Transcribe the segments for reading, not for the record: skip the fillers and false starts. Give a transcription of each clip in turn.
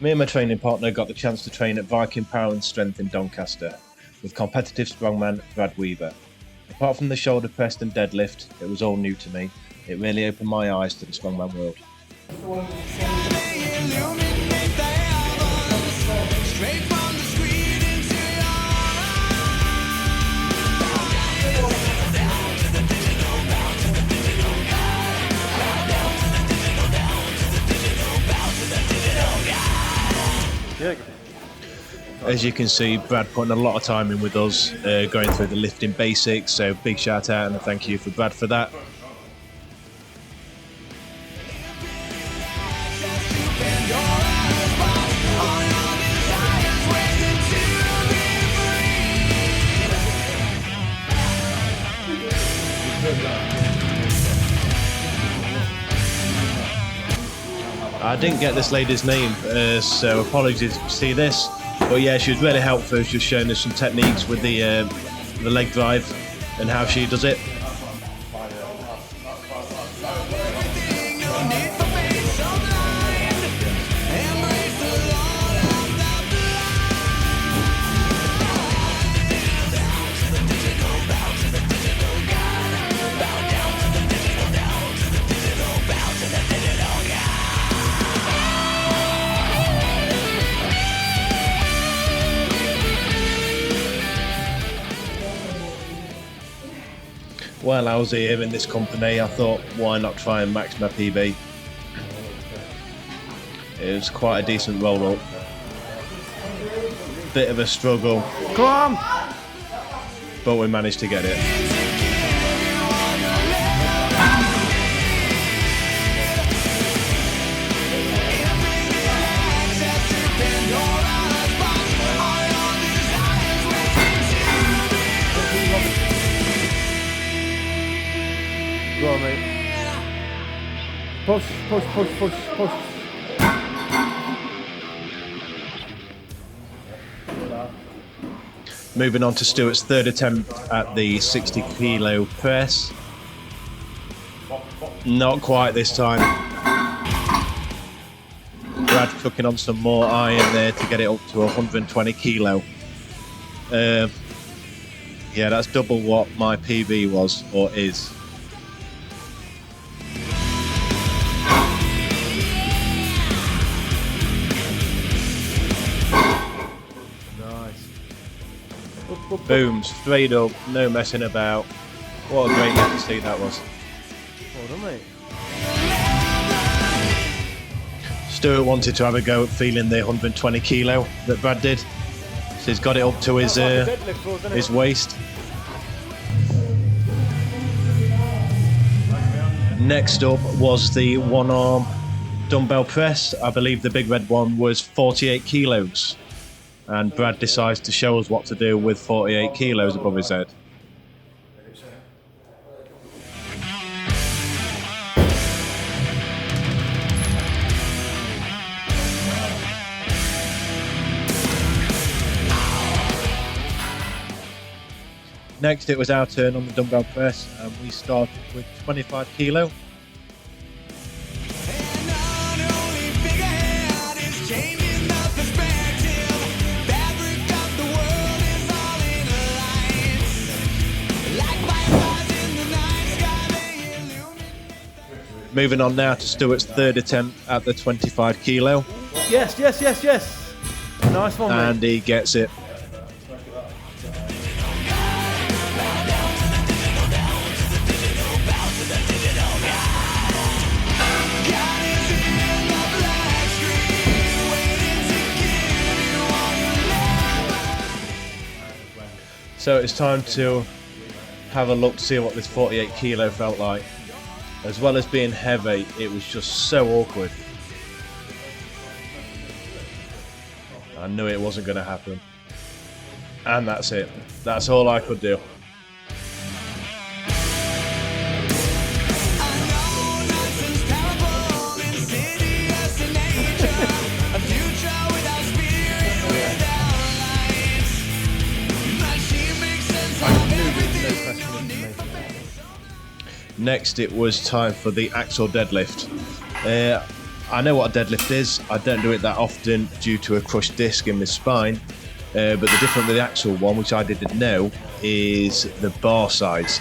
Me and my training partner got the chance to train at Viking Power and Strength in Doncaster with competitive strongman Brad Weaver. Apart from the shoulder press and deadlift, it was all new to me. It really opened my eyes to the strongman world. As you can see, Brad putting a lot of time in with us, going through the lifting basics, so big shout out and a thank you for Brad for that. I didn't get this lady's name, so apologies if you see this. But yeah, she was really helpful. She was showing us some techniques with the leg drive and how she does it. While I was here in this company, I thought, why not try and max my PB? It was quite a decent roll-up. Bit of a struggle. Come on! But we managed to get it. Go on, mate. Push, push, push, push, push. Moving on to Stuart's third attempt at the 60 kilo press. Not quite this time. Brad cooking on some more iron there to get it up to 120 kilo. Yeah, that's double what my PB was or is. Boom, straight up, no messing about. What a great lift to see that was. Well done, mate. Stuart wanted to have a go at feeling the 120 kilo that Brad did. So he's got it up to his waist. Next up was the one arm dumbbell press. I believe the big red one was 48 kilos. And Brad decides to show us what to do with 48 kilos above his head. Next, it was our turn on the dumbbell press, and we started with 25 kilo. Moving on now to Stuart's third attempt at the 25 kilo. Yes, yes, yes, yes. Nice one, and mate. he gets it. So it's time to have a look to see what this 48 kilo felt like. As well as being heavy, it was just so awkward. I knew it wasn't going to happen. And that's it. That's all I could do. Next, it was time for the Axel deadlift. I know what a deadlift is. I don't do it that often due to a crushed disc in my spine. But the difference with the Axel one, which I didn't know, is the bar size.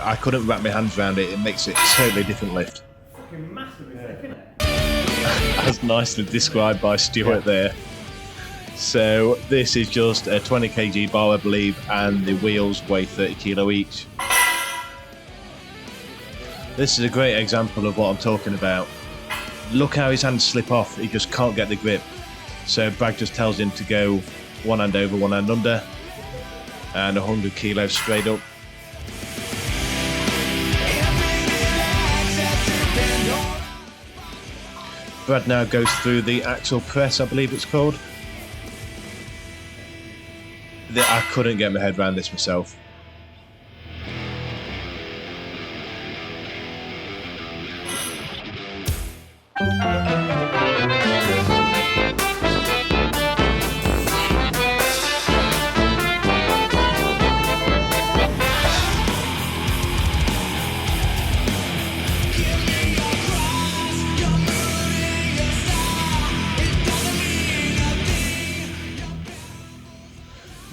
I couldn't wrap my hands around it. It makes it a totally different lift. Fucking massive, isn't it? As nicely described by Stuart there. So this is just a 20 kg bar, I believe, and the wheels weigh 30 kilo each. This is a great example of what I'm talking about. Look how his hands slip off. He just can't get the grip. So Brad just tells him to go one hand over, one hand under, and 100 kilos straight up. Brad now goes through the Axel press, I believe it's called. I couldn't get my head around this myself.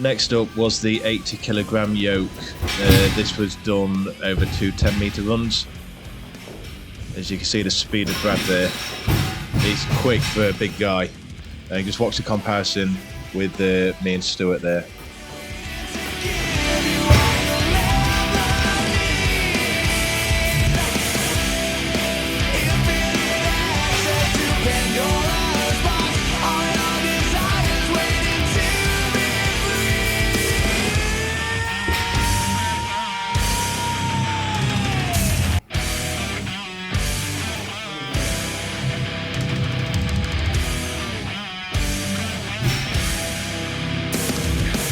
Next up was the 80 kilogram yoke. This was done over 2 10-meter runs. As you can see, the speed of Brad there. He's quick for a big guy. And just watch the comparison with me and Stuart there.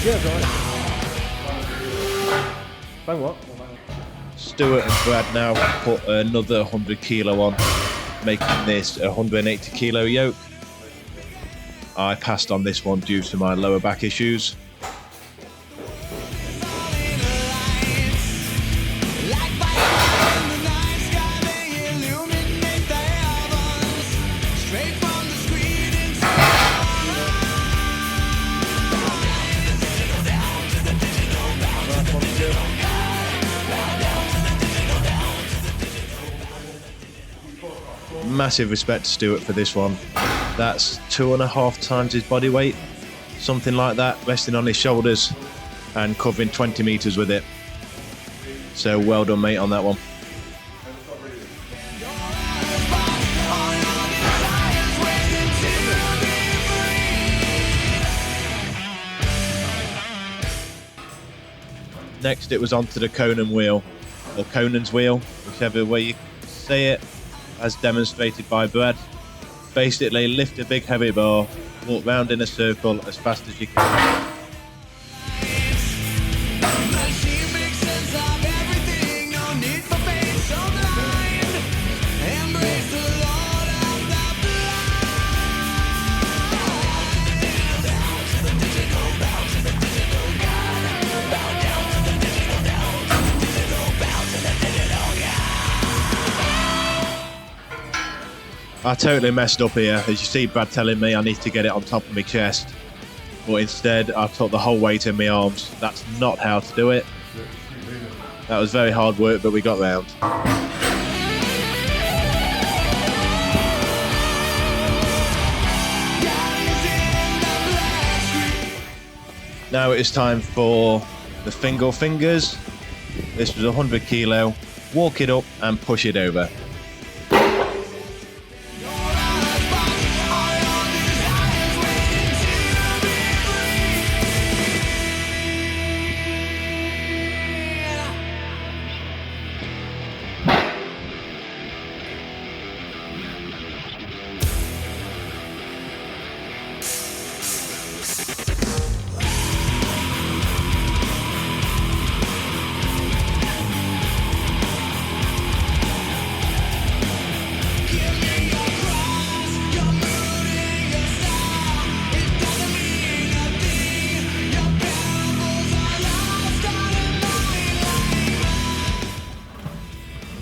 Yeah, go on. Bang what? Stuart and Brad now put another 100 kilo on, making this a 180 kilo yoke. I passed on this one due to my lower back issues. Massive respect to Stuart for this one. That's 2.5 times his body weight, something like that, resting on his shoulders and covering 20 meters with it. So well done, mate, on that one. Next it was onto the Conan wheel, or Conan's wheel, whichever way you say it, as demonstrated by Brad. Basically, lift a big heavy bar, walk round in a circle as fast as you can. I totally messed up here. As you see Brad telling me I need to get it on top of my chest, but instead I took the whole weight in my arms. That's not how to do it. That was very hard work, but we got round. Now it is time for the finger fingers. This was 100 kilo. Walk it up and push it over.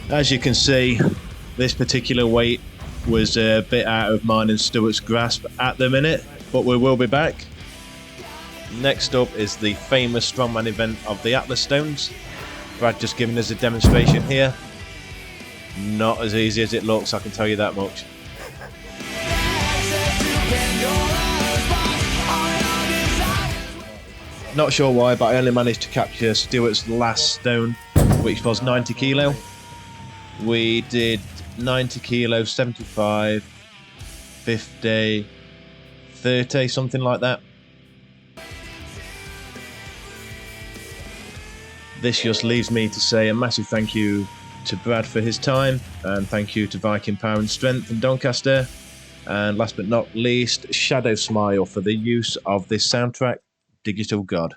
As you can see, this particular weight was a bit out of mine and Stuart's grasp at the minute, but we will be back. Next up is the famous strongman event of the Atlas Stones. Brad just giving us a demonstration here. Not as easy as it looks, I can tell you that much. Not sure why, but I only managed to capture Stuart's last stone, which was 90 kilo. We did 90 kilo, 75, 50, 30, something like that. This just leaves me to say a massive thank you to Brad for his time, and thank you to Viking Power and Strength in Doncaster, and last but not least, Shadow Smile for the use of this soundtrack, Digital God.